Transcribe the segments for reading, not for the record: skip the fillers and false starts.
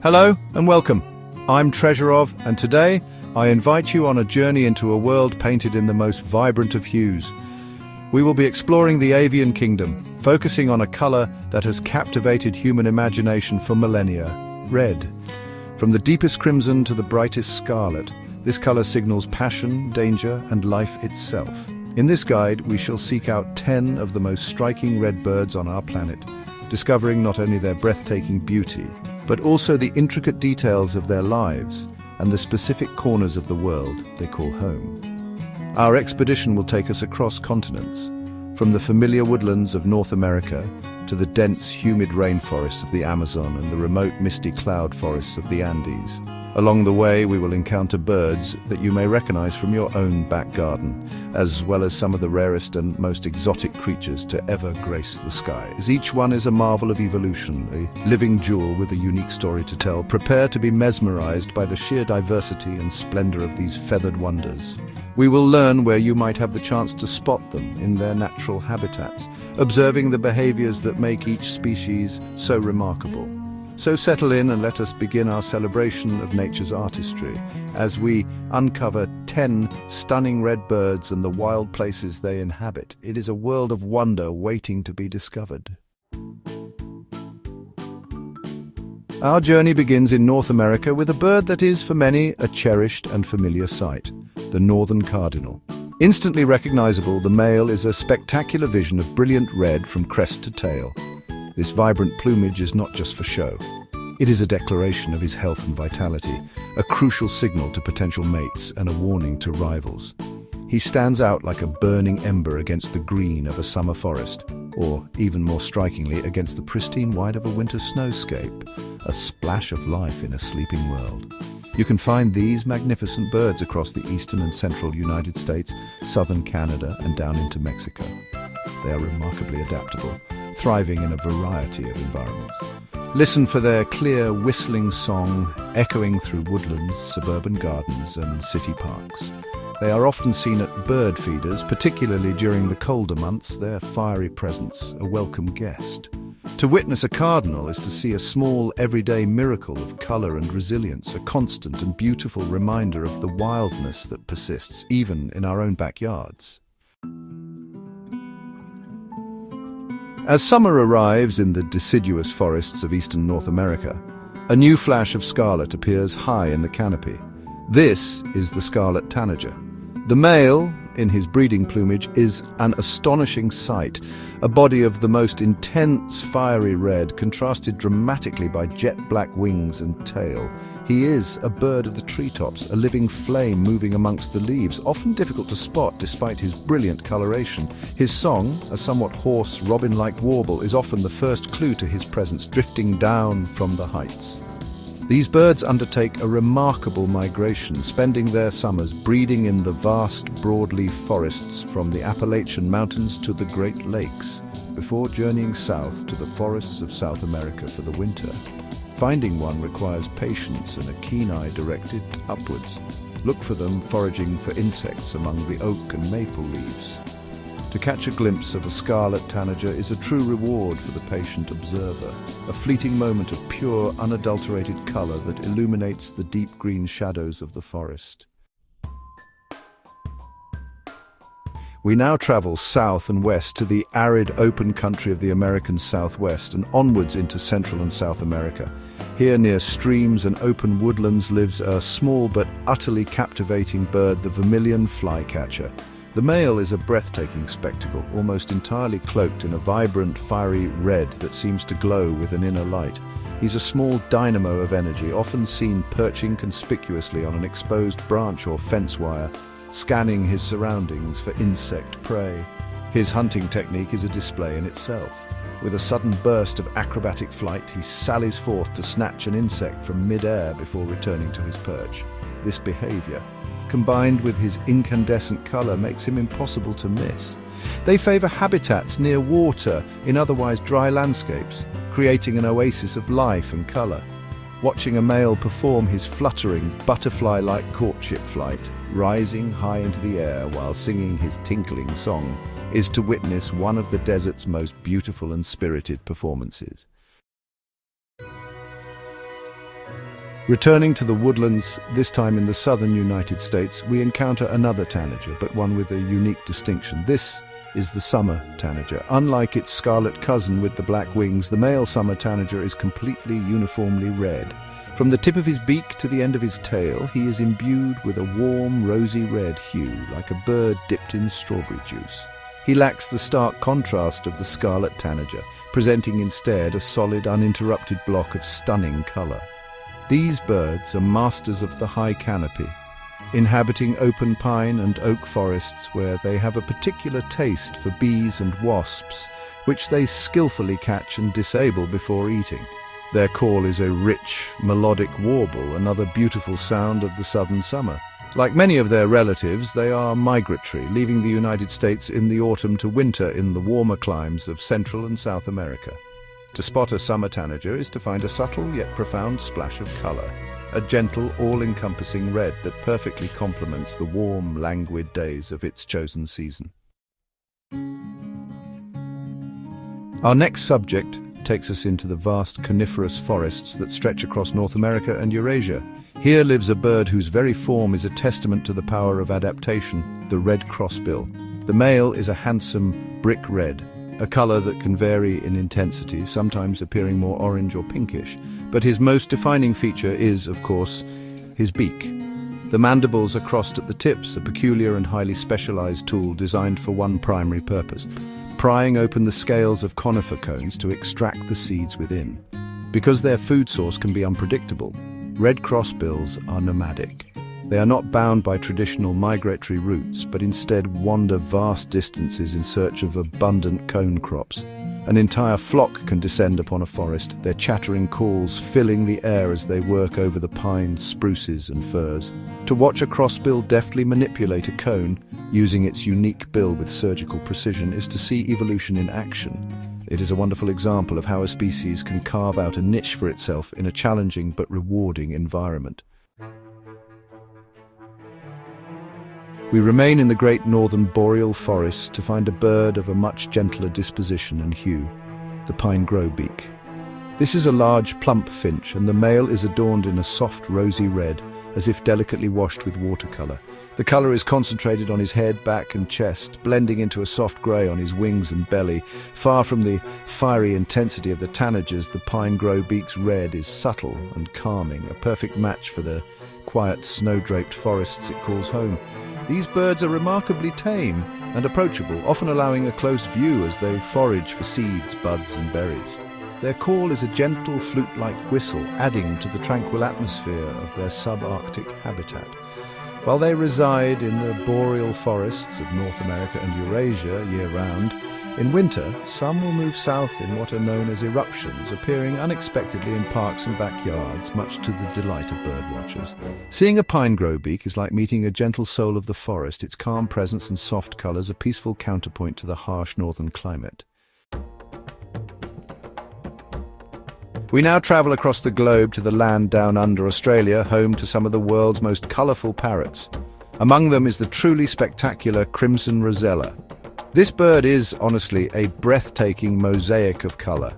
Hello and welcome. I'm Treasurov, and today I invite you on a journey into a world painted in the most vibrant of hues. We will be exploring the avian kingdom, focusing on a color that has captivated human imagination for millennia: red. From the deepest crimson to the brightest scarlet, this color signals passion, danger, and life itself. In this guide, we shall seek out 10 of the most striking red birds on our planet, discovering not only their breathtaking beauty, but also the intricate details of their lives and the specific corners of the world they call home. Our expedition will take us across continents, from the familiar woodlands of North America to the dense, humid rainforests of the Amazon and the remote, misty cloud forests of the Andes. Along the way, we will encounter birds that you may recognize from your own back garden, as well as some of the rarest and most exotic creatures to ever grace the skies. Each one is a marvel of evolution, a living jewel with a unique story to tell. Prepare to be mesmerized by the sheer diversity and splendor of these feathered wonders. We will learn where you might have the chance to spot them in their natural habitats, observing the behaviors that make each species so remarkable. So settle in and let us begin our celebration of nature's artistry as we uncover 10 stunning red birds and the wild places they inhabit. It is a world of wonder waiting to be discovered. Our journey begins in North America with a bird that is, for many, a cherished and familiar sight: the northern cardinal. Instantly recognizable, the male is a spectacular vision of brilliant red from crest to tail. This vibrant plumage is not just for show. It is a declaration of his health and vitality, a crucial signal to potential mates and a warning to rivals. He stands out like a burning ember against the green of a summer forest, or, even more strikingly, against the pristine white of a winter snowscape, a splash of life in a sleeping world. You can find these magnificent birds across the eastern and central United States, southern Canada, and down into Mexico. They are remarkably adaptable, thriving in a variety of environments. Listen for their clear, whistling song echoing through woodlands, suburban gardens, and city parks. They are often seen at bird feeders, particularly during the colder months, their fiery presence a welcome guest. To witness a cardinal is to see a small, everyday miracle of color and resilience, a constant and beautiful reminder of the wildness that persists even in our own backyards. As summer arrives in the deciduous forests of eastern North America, a new flash of scarlet appears high in the canopy. This is the scarlet tanager. The male, in his breeding plumage, is an astonishing sight, a body of the most intense fiery red, contrasted dramatically by jet black wings and tail. He is a bird of the treetops, a living flame moving amongst the leaves, often difficult to spot despite his brilliant coloration. His song, a somewhat hoarse, robin-like warble, is often the first clue to his presence, drifting down from the heights. These birds undertake a remarkable migration, spending their summers breeding in the vast broadleaf forests from the Appalachian Mountains to the Great Lakes, before journeying south to the forests of South America for the winter. Finding one requires patience and a keen eye directed upwards. Look for them foraging for insects among the oak and maple leaves. To catch a glimpse of a scarlet tanager is a true reward for the patient observer, a fleeting moment of pure, unadulterated color that illuminates the deep green shadows of the forest. We now travel south and west to the arid open country of the American Southwest and onwards into Central and South America. Here, near streams and open woodlands, lives a small but utterly captivating bird, the vermilion flycatcher. The male is a breathtaking spectacle, almost entirely cloaked in a vibrant, fiery red that seems to glow with an inner light. He's a small dynamo of energy, often seen perching conspicuously on an exposed branch or fence wire, scanning his surroundings for insect prey. His hunting technique is a display in itself. With a sudden burst of acrobatic flight, he sallies forth to snatch an insect from mid-air before returning to his perch. This behavior, combined with his incandescent color, makes him impossible to miss. They favor habitats near water in otherwise dry landscapes, creating an oasis of life and color. Watching a male perform his fluttering, butterfly-like courtship flight, rising high into the air while singing his tinkling song, is to witness one of the desert's most beautiful and spirited performances. Returning to the woodlands, this time in the southern United States, we encounter another tanager, but one with a unique distinction. This is the summer tanager. Unlike its scarlet cousin with the black wings, the male summer tanager is completely uniformly red. From the tip of his beak to the end of his tail, he is imbued with a warm, rosy red hue, like a bird dipped in strawberry juice. He lacks the stark contrast of the scarlet tanager, presenting instead a solid, uninterrupted block of stunning color. These birds are masters of the high canopy, inhabiting open pine and oak forests where they have a particular taste for bees and wasps, which they skillfully catch and disable before eating. Their call is a rich, melodic warble, another beautiful sound of the southern summer. Like many of their relatives, they are migratory, leaving the United States in the autumn to winter in the warmer climes of Central and South America. To spot a summer tanager is to find a subtle yet profound splash of color, a gentle, all-encompassing red that perfectly complements the warm, languid days of its chosen season. Our next subject takes us into the vast coniferous forests that stretch across North America and Eurasia. Here lives a bird whose very form is a testament to the power of adaptation, the red crossbill. The male is a handsome brick red, a color that can vary in intensity, sometimes appearing more orange or pinkish. But his most defining feature is, of course, his beak. The mandibles are crossed at the tips, a peculiar and highly specialized tool designed for one primary purpose: prying open the scales of conifer cones to extract the seeds within. Because their food source can be unpredictable, red crossbills are nomadic. They are not bound by traditional migratory routes, but instead wander vast distances in search of abundant cone crops. An entire flock can descend upon a forest, their chattering calls filling the air as they work over the pines, spruces and firs. To watch a crossbill deftly manipulate a cone, using its unique bill with surgical precision, is to see evolution in action. It is a wonderful example of how a species can carve out a niche for itself in a challenging but rewarding environment. We remain in the great northern boreal forests to find a bird of a much gentler disposition and hue, the pine grosbeak. This is a large, plump finch, and the male is adorned in a soft, rosy red, as if delicately washed with watercolor. The color is concentrated on his head, back and chest, blending into a soft gray on his wings and belly. Far from the fiery intensity of the tanagers, the pine grosbeak's red is subtle and calming, a perfect match for the quiet, snow-draped forests it calls home. These birds are remarkably tame and approachable, often allowing a close view as they forage for seeds, buds and berries. Their call is a gentle flute-like whistle, adding to the tranquil atmosphere of their subarctic habitat. While they reside in the boreal forests of North America and Eurasia year-round, in winter, some will move south in what are known as eruptions, appearing unexpectedly in parks and backyards, much to the delight of birdwatchers. Seeing a pine grosbeak is like meeting a gentle soul of the forest, its calm presence and soft colors a peaceful counterpoint to the harsh northern climate. We now travel across the globe to the land down under Australia, home to some of the world's most colorful parrots. Among them is the truly spectacular crimson rosella. This bird is, honestly, a breathtaking mosaic of color.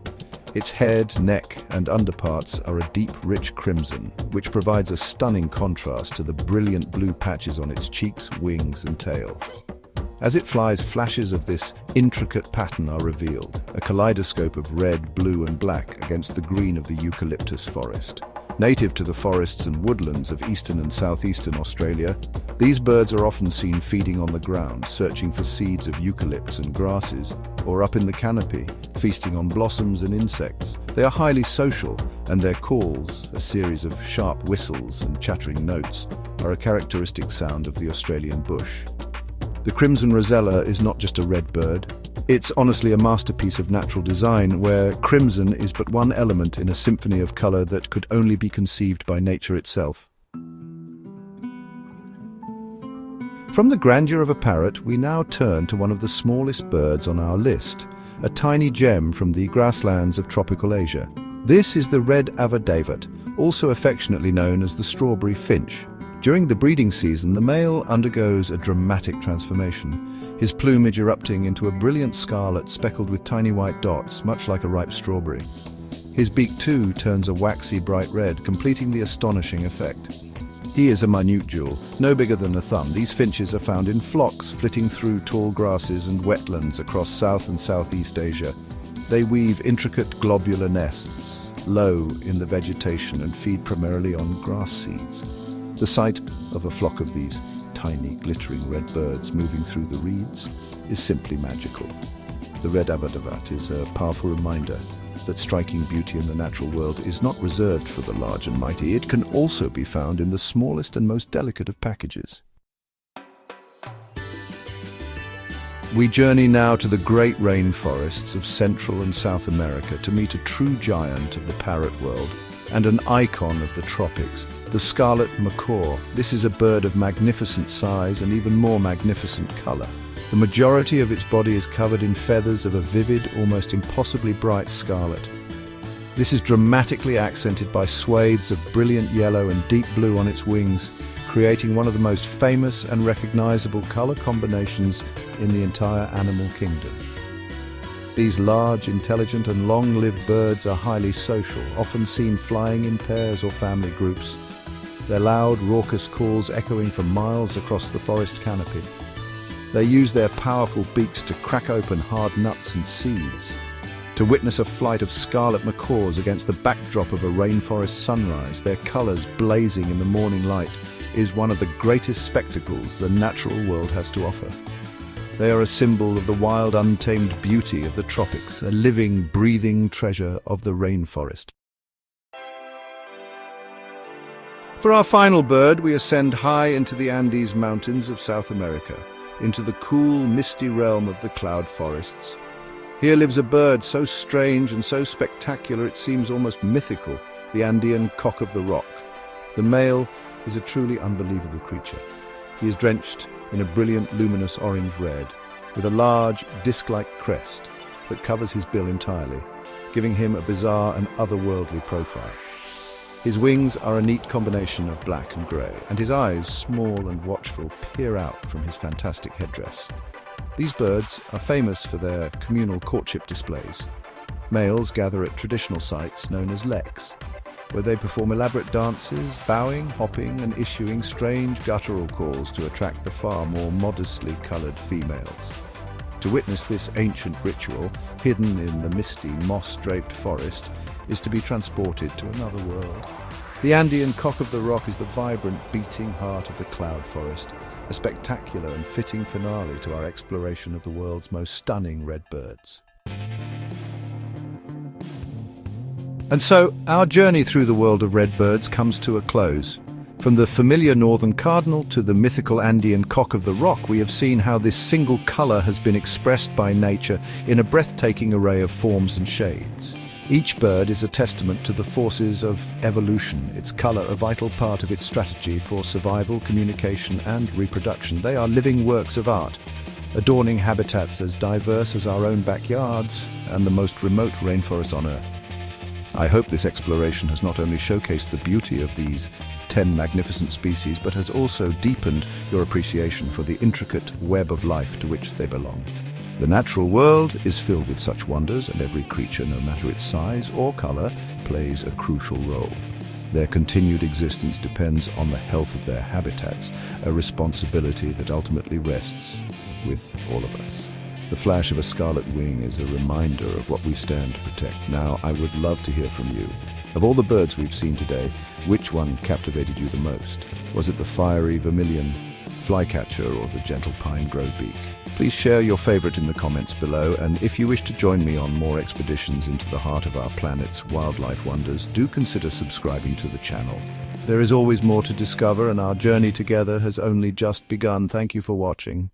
Its head, neck, and underparts are a deep, rich crimson, which provides a stunning contrast to the brilliant blue patches on its cheeks, wings, and tail. As it flies, flashes of this intricate pattern are revealed, a kaleidoscope of red, blue, and black against the green of the eucalyptus forest. Native to the forests and woodlands of eastern and southeastern Australia, these birds are often seen feeding on the ground, searching for seeds of eucalypts and grasses, or up in the canopy, feasting on blossoms and insects. They are highly social, and their calls, a series of sharp whistles and chattering notes, are a characteristic sound of the Australian bush. The crimson rosella is not just a red bird. It's honestly a masterpiece of natural design, where crimson is but one element in a symphony of color that could only be conceived by nature itself. From the grandeur of a parrot, we now turn to one of the smallest birds on our list, a tiny gem from the grasslands of tropical Asia. This is the red avodavat, also affectionately known as the strawberry finch. During the breeding season, the male undergoes a dramatic transformation, his plumage erupting into a brilliant scarlet speckled with tiny white dots, much like a ripe strawberry. His beak too turns a waxy bright red, completing the astonishing effect. He is a minute jewel, no bigger than a thumb. These finches are found in flocks, flitting through tall grasses and wetlands across South and Southeast Asia. They weave intricate globular nests, low in the vegetation, and feed primarily on grass seeds. The sight of a flock of these tiny, glittering red birds moving through the reeds is simply magical. The red abadavat is a powerful reminder that striking beauty in the natural world is not reserved for the large and mighty. It can also be found in the smallest and most delicate of packages. We journey now to the great rainforests of Central and South America to meet a true giant of the parrot world and an icon of the tropics, the scarlet macaw. This is a bird of magnificent size and even more magnificent color. The majority of its body is covered in feathers of a vivid, almost impossibly bright scarlet. This is dramatically accented by swathes of brilliant yellow and deep blue on its wings, creating one of the most famous and recognizable color combinations in the entire animal kingdom. These large, intelligent and long-lived birds are highly social, often seen flying in pairs or family groups, their loud, raucous calls echoing for miles across the forest canopy. They use their powerful beaks to crack open hard nuts and seeds. To witness a flight of scarlet macaws against the backdrop of a rainforest sunrise, their colors blazing in the morning light, is one of the greatest spectacles the natural world has to offer. They are a symbol of the wild, untamed beauty of the tropics, a living, breathing treasure of the rainforest. For our final bird, we ascend high into the Andes Mountains of South America, into the cool, misty realm of the cloud forests. Here lives a bird so strange and so spectacular it seems almost mythical, the Andean cock of the rock. The male is a truly unbelievable creature. He is drenched in a brilliant, luminous orange-red, with a large, disc-like crest that covers his bill entirely, giving him a bizarre and otherworldly profile. His wings are a neat combination of black and grey, and his eyes, small and watchful, peer out from his fantastic headdress. These birds are famous for their communal courtship displays. Males gather at traditional sites known as leks, where they perform elaborate dances, bowing, hopping, and issuing strange guttural calls to attract the far more modestly coloured females. To witness this ancient ritual, hidden in the misty, moss-draped forest, is to be transported to another world. The Andean cock of the rock is the vibrant, beating heart of the cloud forest, a spectacular and fitting finale to our exploration of the world's most stunning red birds. And so, our journey through the world of red birds comes to a close. From the familiar northern cardinal to the mythical Andean cock of the rock, we have seen how this single color has been expressed by nature in a breathtaking array of forms and shades. Each bird is a testament to the forces of evolution, its color a vital part of its strategy for survival, communication, and reproduction. They are living works of art, adorning habitats as diverse as our own backyards and the most remote rainforest on Earth. I hope this exploration has not only showcased the beauty of these 10 magnificent species, but has also deepened your appreciation for the intricate web of life to which they belong. The natural world is filled with such wonders, and every creature, no matter its size or color, plays a crucial role. Their continued existence depends on the health of their habitats, a responsibility that ultimately rests with all of us. The flash of a scarlet wing is a reminder of what we stand to protect. Now, I would love to hear from you. Of all the birds we've seen today, which one captivated you the most? Was it the fiery vermilion flycatcher or the gentle pine grosbeak? Please share your favorite in the comments below, and if you wish to join me on more expeditions into the heart of our planet's wildlife wonders, do consider subscribing to the channel. There is always more to discover, and our journey together has only just begun. Thank you for watching.